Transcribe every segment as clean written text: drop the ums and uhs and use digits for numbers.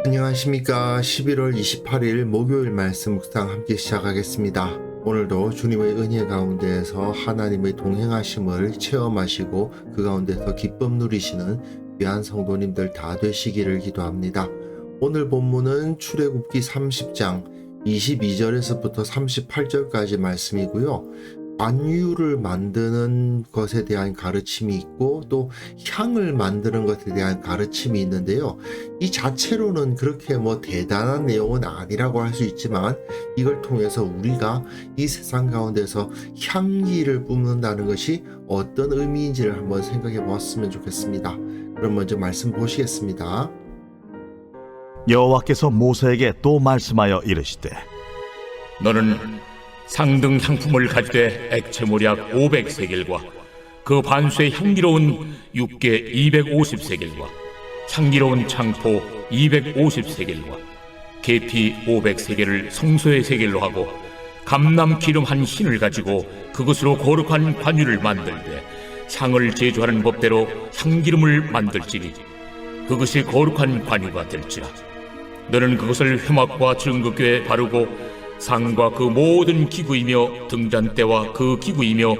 안녕하십니까. 11월 28일 목요일 말씀 묵상 함께 시작하겠습니다. 오늘도 주님의 은혜 가운데에서 하나님의 동행하심을 체험하시고 그 가운데서 기쁨 누리시는 귀한 성도님들 다 되시기를 기도합니다. 오늘 본문은 출애굽기 30장 22절에서부터 38절까지 말씀이고요. 관유를 만드는 것에 대한 가르침이 있고 또 향을 만드는 것에 대한 가르침이 있는데요. 이 자체로는 그렇게 대단한 내용은 아니라고 할 수 있지만 이걸 통해서 우리가 이 세상 가운데서 향기를 뿜는다는 것이 어떤 의미인지를 한번 생각해 보았으면 좋겠습니다. 그럼 먼저 말씀 보시겠습니다. 여호와께서 모세에게 또 말씀하여 이르시되 너는 상등 향품을 가지되 액체 모략 500세겔과 그 반수의 향기로운 육개 250세겔과 향기로운 창포 250세겔과 계피 500세겔을 성소의 세겔로 하고 감람 기름 한 흰을 가지고 그것으로 거룩한 관유를 만들되 향을 제조하는 법대로 향기름을 만들지니 그것이 거룩한 관유가 될지라. 너는 그것을 회막과 증거궤에 바르고 상과 그 모든 기구이며 등잔대와 그 기구이며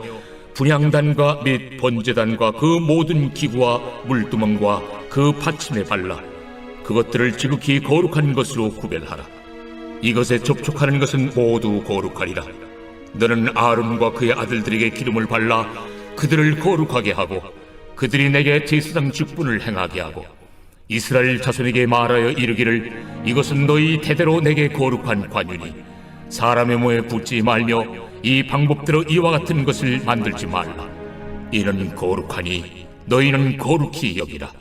분향단과 및 번제단과 그 모든 기구와 물두멍과 그 받침에 발라 그것들을 지극히 거룩한 것으로 구별하라. 이것에 접촉하는 것은 모두 거룩하리라. 너는 아론과 그의 아들들에게 기름을 발라 그들을 거룩하게 하고 그들이 내게 제사장 직분을 행하게 하고 이스라엘 자손에게 말하여 이르기를 이것은 너희 대대로 내게 거룩한 관유니 사람의 몸에 붙지 말며 이 방법대로 이와 같은 것을 만들지 말라. 이는 거룩하니 너희는 거룩히 여기라.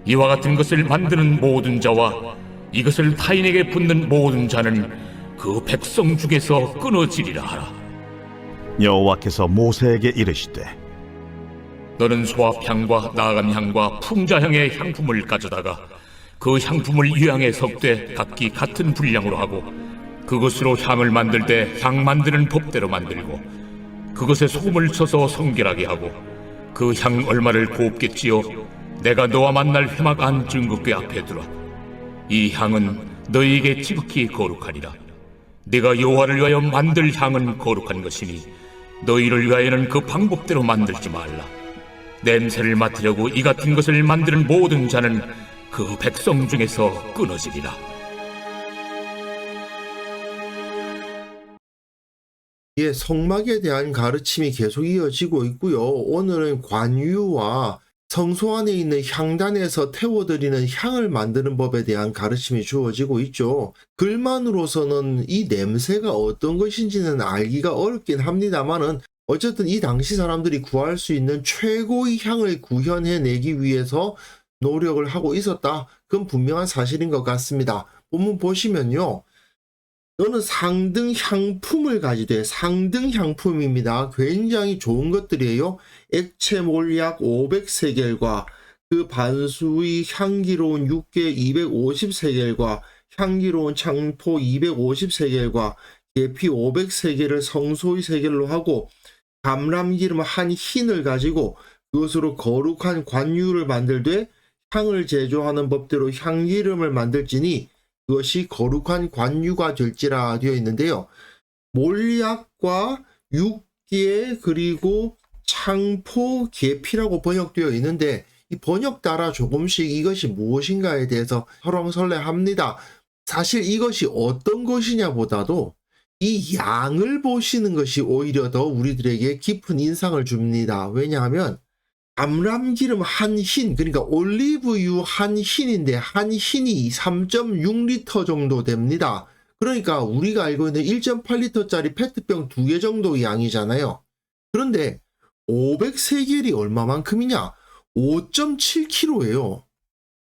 이와 같은 것을 만드는 모든 자와 이것을 타인에게 붓는 모든 자는 그 백성 중에서 끊어지리라 하라. 여호와께서 모세에게 이르시되 너는 소합향과 나감향과 풍자향의 향품을 가져다가 그 향품을 유향에 섞되 각기 같은 분량으로 하고 그것으로 향을 만들 때 향 만드는 법대로 만들고 그것에 소금을 쳐서 성결하게 하고 그 향 얼마를 곱게 찌어 내가 너와 만날 회막 안 증거궤 앞에 두라. 이 향은 너희에게 지극히 거룩하리라. 네가 여호와를 위하여 만들 향은 거룩한 것이니 너희를 위하여는 그 방법대로 만들지 말라. 냄새를 맡으려고 이 같은 것을 만드는 모든 자는 그 백성 중에서 끊어지리라. 성막에 대한 가르침이 계속 이어지고 있고요. 오늘은 관유와 성소 안에 있는 향단에서 태워드리는 향을 만드는 법에 대한 가르침이 주어지고 있죠. 글만으로서는 이 냄새가 어떤 것인지는 알기가 어렵긴 합니다만은 어쨌든 이 당시 사람들이 구할 수 있는 최고의 향을 구현해내기 위해서 노력을 하고 있었다. 그건 분명한 사실인 것 같습니다. 본문 보시면요. 너는 상등 향품을 가지되 상등 향품입니다. 굉장히 좋은 것들이에요. 액체 몰약 500세겔과 그 반수의 향기로운 육개 250세겔과 향기로운 창포 250세겔과 계피 500세겔을 성소의 세겔로 하고 감람기름 한 흰을 가지고 그것으로 거룩한 관유를 만들되 향을 제조하는 법대로 향기름을 만들지니 그것이 거룩한 관유가 될지라 되어 있는데요. 몰약과 육계 그리고 창포 계피라고 번역되어 있는데 이 번역 따라 조금씩 이것이 무엇인가에 대해서 설왕설래합니다. 사실 이것이 어떤 것이냐 보다도 이 양을 보시는 것이 오히려 더 우리들에게 깊은 인상을 줍니다. 왜냐하면 감람기름 한 흰, 그러니까 올리브유 한 흰인데 한 흰이 3.6리터 정도 됩니다. 그러니까 우리가 알고 있는 1.8리터짜리 페트병 2개 정도의 양이잖아요. 그런데 500세겔이 얼마만큼이냐? 5.7kg예요.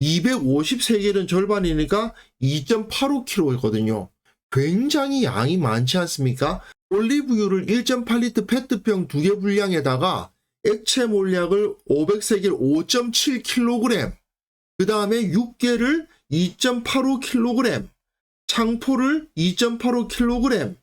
250세겔은 절반이니까 2.85kg거든요. 굉장히 양이 많지 않습니까? 올리브유를 1.8리터 페트병 2개 분량에다가 액체 몰약을 500세겔 5.7kg, 그 다음에 육개를 2.85kg, 창포를 2.85kg,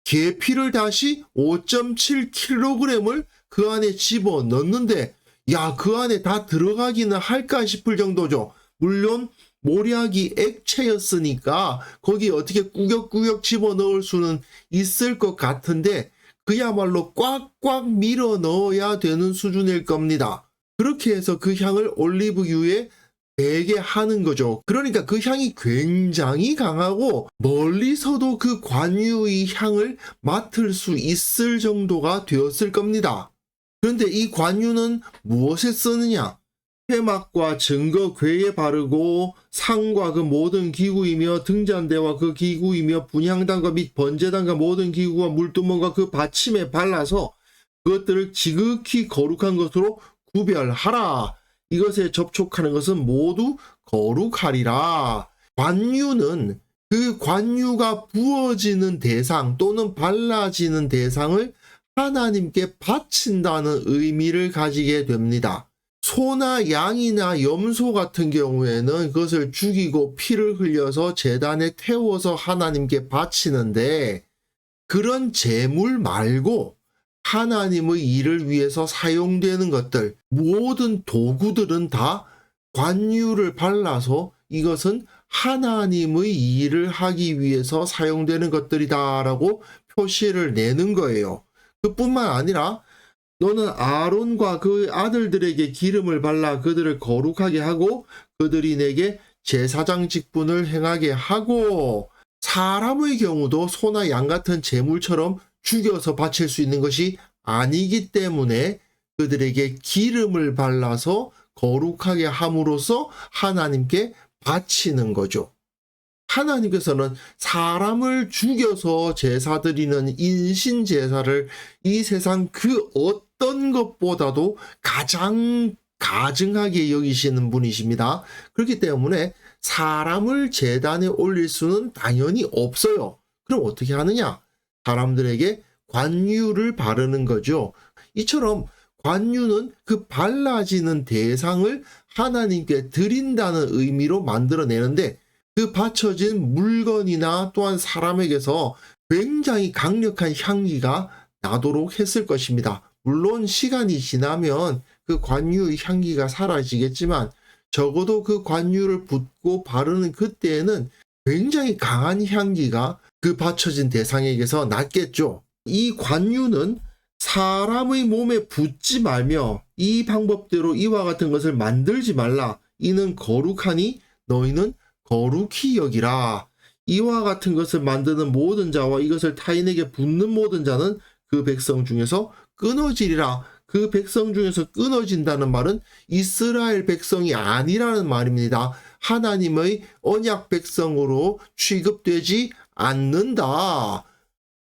계피를 다시 5.7kg을 그 안에 집어 넣는데 야, 그 안에 다 들어가기는 할까 싶을 정도죠. 물론 몰약이 액체였으니까 거기 어떻게 꾸역꾸역 집어넣을 수는 있을 것 같은데 그야말로 꽉꽉 밀어 넣어야 되는 수준일 겁니다. 그렇게 해서 그 향을 올리브유에 배게 하는 거죠. 그러니까 그 향이 굉장히 강하고 멀리서도 그 관유의 향을 맡을 수 있을 정도가 되었을 겁니다. 그런데 이 관유는 무엇에 쓰느냐? 회막과 증거 궤에 바르고 상과 그 모든 기구이며 등잔대와 그 기구이며 분향단과 및 번제단과 모든 기구와 물두멍과 그 받침에 발라서 그것들을 지극히 거룩한 것으로 구별하라. 이것에 접촉하는 것은 모두 거룩하리라. 관유는 그 관유가 부어지는 대상 또는 발라지는 대상을 하나님께 바친다는 의미를 가지게 됩니다. 소나 양이나 염소 같은 경우에는 그것을 죽이고 피를 흘려서 제단에 태워서 하나님께 바치는데 그런 제물 말고 하나님의 일을 위해서 사용되는 것들, 모든 도구들은 다 관유를 발라서 이것은 하나님의 일을 하기 위해서 사용되는 것들이다라고 표시를 내는 거예요. 그뿐만 아니라 너는 아론과 그 아들들에게 기름을 발라 그들을 거룩하게 하고 그들이 내게 제사장 직분을 행하게 하고 사람의 경우도 소나 양 같은 제물처럼 죽여서 바칠 수 있는 것이 아니기 때문에 그들에게 기름을 발라서 거룩하게 함으로써 하나님께 바치는 거죠. 하나님께서는 사람을 죽여서 제사 드리는 인신 제사를 이 세상 그 어떤 것보다도 가장 가증하게 여기시는 분이십니다. 그렇기 때문에 사람을 제단에 올릴 수는 당연히 없어요. 그럼 어떻게 하느냐? 사람들에게 관유를 바르는 거죠. 이처럼 관유는 그 발라지는 대상을 하나님께 드린다는 의미로 만들어내는데 그 바쳐진 물건이나 또한 사람에게서 굉장히 강력한 향기가 나도록 했을 것입니다. 물론 시간이 지나면 그 관유의 향기가 사라지겠지만 적어도 그 관유를 붓고 바르는 그때에는 굉장히 강한 향기가 그 바쳐진 대상에게서 났겠죠. 이 관유는 사람의 몸에 붓지 말며 이 방법대로 이와 같은 것을 만들지 말라. 이는 거룩하니 너희는 거룩히 여기라. 이와 같은 것을 만드는 모든 자와 이것을 타인에게 붓는 모든 자는 그 백성 중에서 끊어지리라. 그 백성 중에서 끊어진다는 말은 이스라엘 백성이 아니라는 말입니다. 하나님의 언약 백성으로 취급되지 않는다.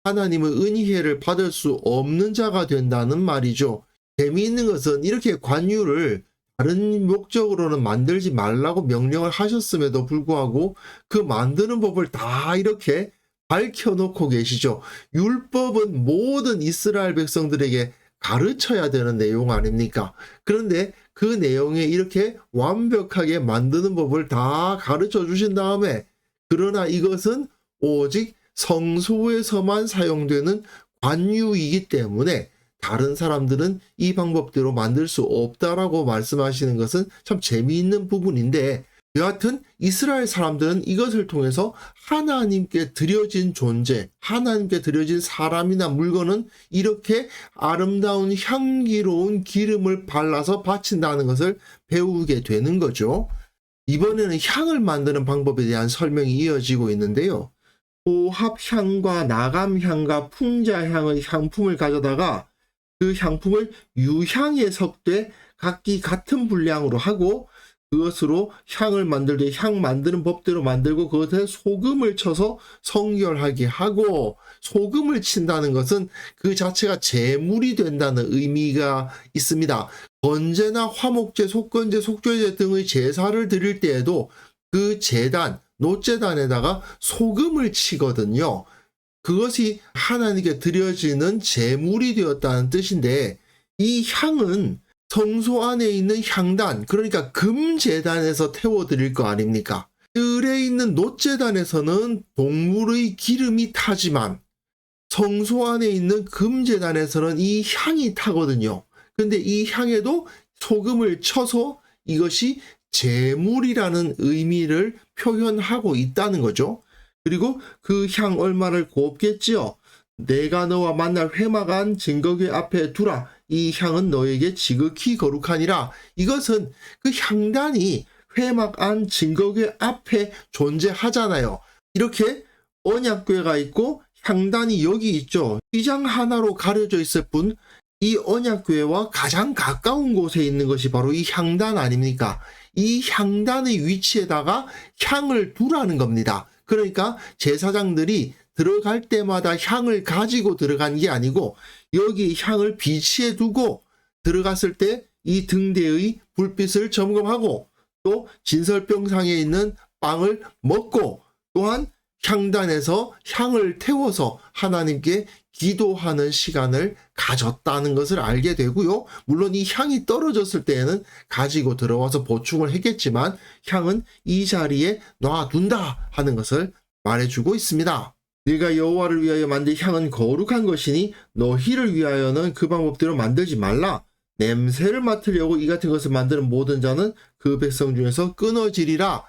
하나님의 은혜를 받을 수 없는 자가 된다는 말이죠. 재미있는 것은 이렇게 관유를 다른 목적으로는 만들지 말라고 명령을 하셨음에도 불구하고 그 만드는 법을 다 이렇게 밝혀놓고 계시죠. 율법은 모든 이스라엘 백성들에게 가르쳐야 되는 내용 아닙니까? 그런데 그 내용에 이렇게 완벽하게 만드는 법을 다 가르쳐 주신 다음에 그러나 이것은 오직 성소에서만 사용되는 관유이기 때문에 다른 사람들은 이 방법대로 만들 수 없다라고 말씀하시는 것은 참 재미있는 부분인데 여하튼 이스라엘 사람들은 이것을 통해서 하나님께 드려진 존재, 하나님께 드려진 사람이나 물건은 이렇게 아름다운 향기로운 기름을 발라서 바친다는 것을 배우게 되는 거죠. 이번에는 향을 만드는 방법에 대한 설명이 이어지고 있는데요. 호합향과 나감향과 풍자향의 향품을 가져다가 그 향품을 유향에 섞되 각기 같은 분량으로 하고 그것으로 향을 만들되 향 만드는 법대로 만들고 그것에 소금을 쳐서 성결하게 하고 소금을 친다는 것은 그 자체가 제물이 된다는 의미가 있습니다. 번제나 화목제, 속건제, 속죄제 등의 제사를 드릴 때에도 그 제단, 놋제단에다가 소금을 치거든요. 그것이 하나님께 드려지는 제물이 되었다는 뜻인데 이 향은 성소 안에 있는 향단, 그러니까 금제단에서 태워드릴 거 아닙니까? 뜰에 있는 놋제단에서는 동물의 기름이 타지만 성소 안에 있는 금제단에서는 이 향이 타거든요. 근데 이 향에도 소금을 쳐서 이것이 제물이라는 의미를 표현하고 있다는 거죠. 그리고 그 향 얼마를 곱겠지요. 내가 너와 만날 회막한 증거궤 앞에 두라. 이 향은 너에게 지극히 거룩하니라. 이것은 그 향단이 회막한 증거궤 앞에 존재하잖아요. 이렇게 언약궤가 있고 향단이 여기 있죠. 휘장 하나로 가려져 있을 뿐 이 언약궤와 가장 가까운 곳에 있는 것이 바로 이 향단 아닙니까? 이 향단의 위치에다가 향을 두라는 겁니다. 그러니까 제사장들이 들어갈 때마다 향을 가지고 들어간 게 아니고 여기 향을 비치해 두고 들어갔을 때 이 등대의 불빛을 점검하고 또 진설병상에 있는 빵을 먹고 또한 향단에서 향을 태워서 하나님께 기도하는 시간을 가졌다는 것을 알게 되고요. 물론 이 향이 떨어졌을 때에는 가지고 들어와서 보충을 했겠지만 향은 이 자리에 놔둔다 하는 것을 말해주고 있습니다. 네가 여호와를 위하여 만든 향은 거룩한 것이니 너희를 위하여는 그 방법대로 만들지 말라. 냄새를 맡으려고 이 같은 것을 만드는 모든 자는 그 백성 중에서 끊어지리라.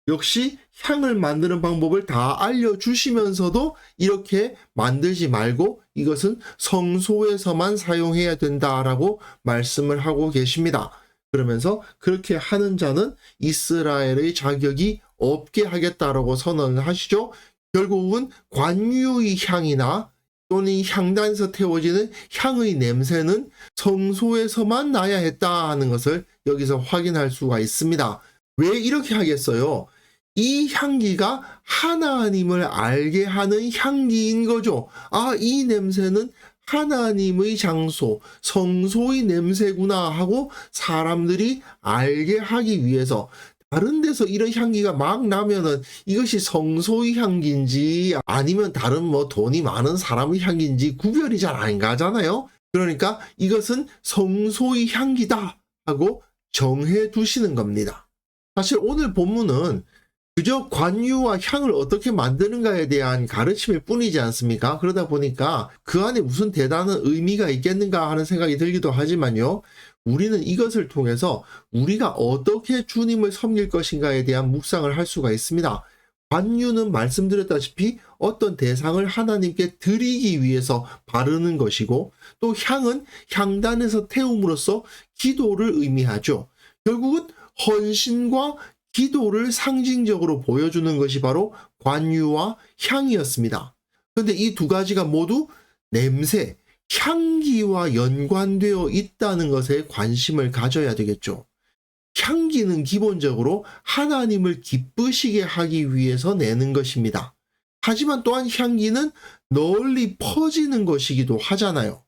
역시 향을 만드는 방법을 다 알려주시면서도 이렇게 만들지 말고 이것은 성소에서만 사용해야 된다라고 말씀을 하고 계십니다. 그러면서 그렇게 하는 자는 이스라엘의 자격이 없게 하겠다라고 선언을 하시죠. 결국은 관유의 향이나 또는 이 향단에서 태워지는 향의 냄새는 성소에서만 나야 했다 하는 것을 여기서 확인할 수가 있습니다. 왜 이렇게 하겠어요? 이 향기가 하나님을 알게 하는 향기인 거죠. 아, 이 냄새는 하나님의 장소, 성소의 냄새구나 하고 사람들이 알게 하기 위해서 다른 데서 이런 향기가 막 나면은 이것이 성소의 향기인지 아니면 다른 뭐 돈이 많은 사람의 향기인지 구별이 잘 안 가잖아요. 그러니까 이것은 성소의 향기다 하고 정해 두시는 겁니다. 사실 오늘 본문은 그저 관유와 향을 어떻게 만드는가에 대한 가르침일 뿐이지 않습니까? 그러다 보니까 그 안에 무슨 대단한 의미가 있겠는가 하는 생각이 들기도 하지만요. 우리는 이것을 통해서 우리가 어떻게 주님을 섬길 것인가에 대한 묵상을 할 수가 있습니다. 관유는 말씀드렸다시피 어떤 대상을 하나님께 드리기 위해서 바르는 것이고 또 향은 향단에서 태움으로써 기도를 의미하죠. 결국은 헌신과 기도를 상징적으로 보여주는 것이 바로 관유와 향이었습니다. 그런데 이 두 가지가 모두 냄새, 향기와 연관되어 있다는 것에 관심을 가져야 되겠죠. 향기는 기본적으로 하나님을 기쁘시게 하기 위해서 내는 것입니다. 하지만 또한 향기는 널리 퍼지는 것이기도 하잖아요.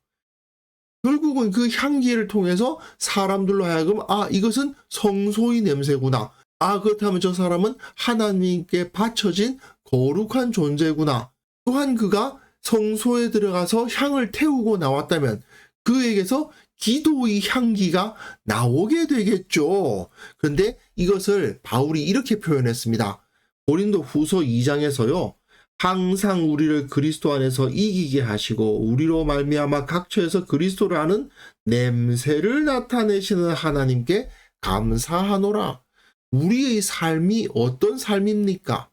결국은 그 향기를 통해서 사람들로 하여금 아, 이것은 성소의 냄새구나. 아, 그렇다면 저 사람은 하나님께 바쳐진 거룩한 존재구나. 또한 그가 성소에 들어가서 향을 태우고 나왔다면 그에게서 기도의 향기가 나오게 되겠죠. 그런데 이것을 바울이 이렇게 표현했습니다. 고린도 후서 2장에서요. 항상 우리를 그리스도 안에서 이기게 하시고 우리로 말미암아 각처에서 그리스도를 아는 냄새를 나타내시는 하나님께 감사하노라. 우리의 삶이 어떤 삶입니까?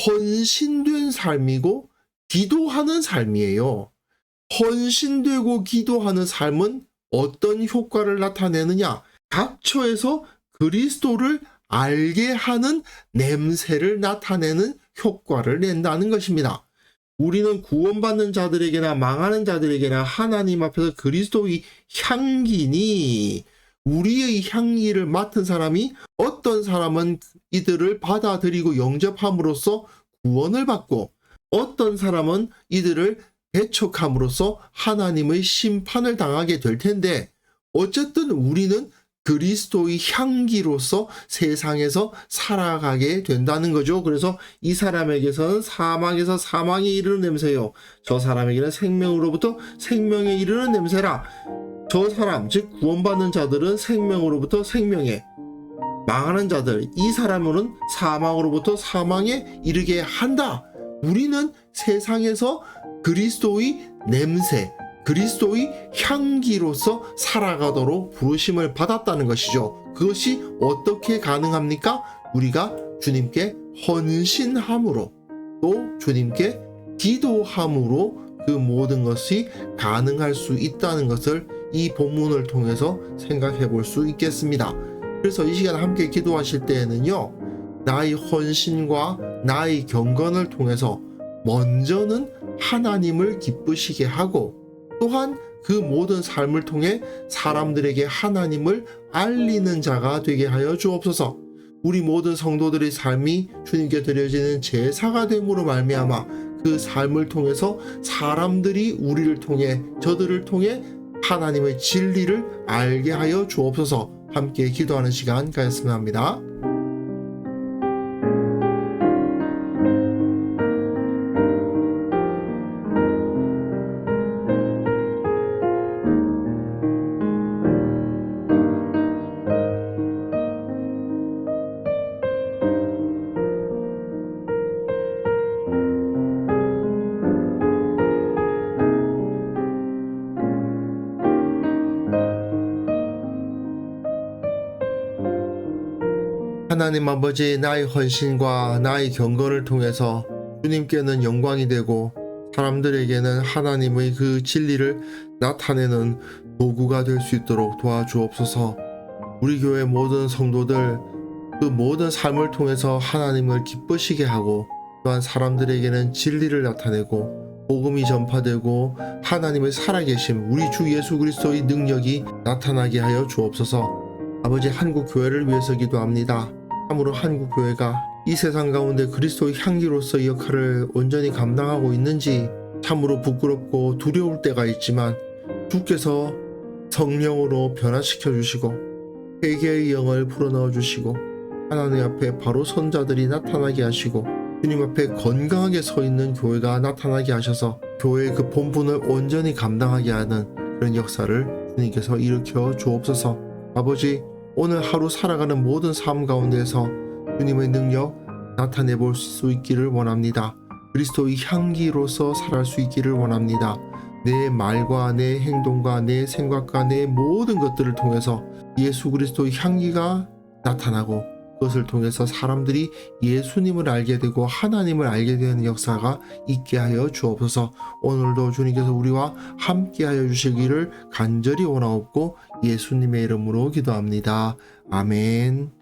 헌신된 삶이고 기도하는 삶이에요. 헌신되고 기도하는 삶은 어떤 효과를 나타내느냐? 각처에서 그리스도를 알게 하는 냄새를 나타내는 효과를 낸다는 것입니다. 우리는 구원받는 자들에게나 망하는 자들에게나 하나님 앞에서 그리스도의 향기니 우리의 향기를 맡은 사람이 어떤 사람은 이들을 받아들이고 영접함으로써 구원을 받고 어떤 사람은 이들을 배척함으로써 하나님의 심판을 당하게 될 텐데 어쨌든 우리는 그리스도의 향기로서 세상에서 살아가게 된다는 거죠. 그래서 이 사람에게서는 사망에서 사망에 이르는 냄새요. 저 사람에게는 생명으로부터 생명에 이르는 냄새라. 저 사람, 즉 구원받는 자들은 생명으로부터 생명에, 망하는 자들, 이 사람은 사망으로부터 사망에 이르게 한다. 우리는 세상에서 그리스도의 냄새, 그리스도의 향기로서 살아가도록 부르심을 받았다는 것이죠. 그것이 어떻게 가능합니까? 우리가 주님께 헌신함으로 또 주님께 기도함으로 그 모든 것이 가능할 수 있다는 것을 이 본문을 통해서 생각해 볼 수 있겠습니다. 그래서 이 시간 함께 기도하실 때에는요, 나의 헌신과 나의 경건을 통해서 먼저는 하나님을 기쁘시게 하고 또한 그 모든 삶을 통해 사람들에게 하나님을 알리는 자가 되게 하여 주옵소서. 우리 모든 성도들의 삶이 주님께 드려지는 제사가 됨으로 말미암아 그 삶을 통해서 사람들이 우리를 통해 저들을 통해 하나님의 진리를 알게 하여 주옵소서. 함께 기도하는 시간 가졌으면 합니다. 하나님 아버지, 나의 헌신과 나의 경건을 통해서 주님께는 영광이 되고 사람들에게는 하나님의 그 진리를 나타내는 도구가 될 수 있도록 도와주옵소서. 우리 교회 모든 성도들 그 모든 삶을 통해서 하나님을 기쁘시게 하고 또한 사람들에게는 진리를 나타내고 복음이 전파되고 하나님의 살아계심, 우리 주 예수 그리스도의 능력이 나타나게 하여 주옵소서. 아버지, 한국 교회를 위해서 기도합니다. 참으로 한국 교회가 이 세상 가운데 그리스도의 향기로서의 역할을 온전히 감당하고 있는지 참으로 부끄럽고 두려울 때가 있지만 주께서 성령으로 변화시켜 주시고 회개의 영을 불어넣어 주시고 하나님 앞에 바로 선 자들이 나타나게 하시고 주님 앞에 건강하게 서 있는 교회가 나타나게 하셔서 교회의 그 본분을 온전히 감당하게 하는 그런 역사를 주님께서 일으켜 주옵소서. 아버지, 오늘 하루 살아가는 모든 삶 가운데서 주님의 능력 나타내 볼 수 있기를 원합니다. 그리스도의 향기로서 살아갈 수 있기를 원합니다. 내 말과 내 행동과 내 생각과 내 모든 것들을 통해서 예수 그리스도의 향기가 나타나고 그것을 통해서 사람들이 예수님을 알게 되고 하나님을 알게 되는 역사가 있게 하여 주옵소서. 오늘도 주님께서 우리와 함께 하여 주시기를 간절히 원하옵고 예수님의 이름으로 기도합니다. 아멘.